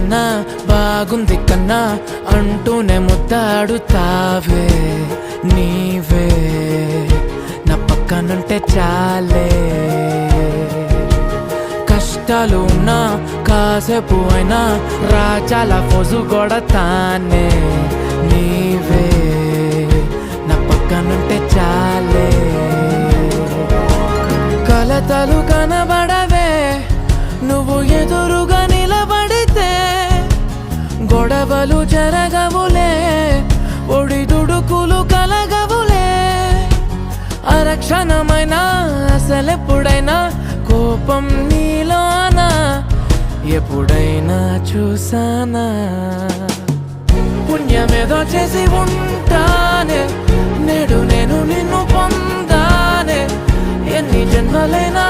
కన్నా బాగుంది కన్నా అంటూనే ముద్దాడుతావే నీవే నా పక్కనుంటే చాలే. కష్టాలు ఉన్నా కాసేపు అయినా రాజాల ఫోజు కొడతానే నీవే నా పక్కనుంటే చాలే. కలతలు కనబడవే నువ్వు ఎదురుగా నిలబడితే, గొడవలు జరగవులే ఒడిదుడుకులు కలగవులే. అరక్షణమైనా అసలెప్పుడైనా కోపం నీలోనా ఎప్పుడైనా చూసానా? పుణ్యమేదో చేసి ఉంటానే నేడు నేను నిన్ను పొందానే. ఎన్ని జన్మలైనా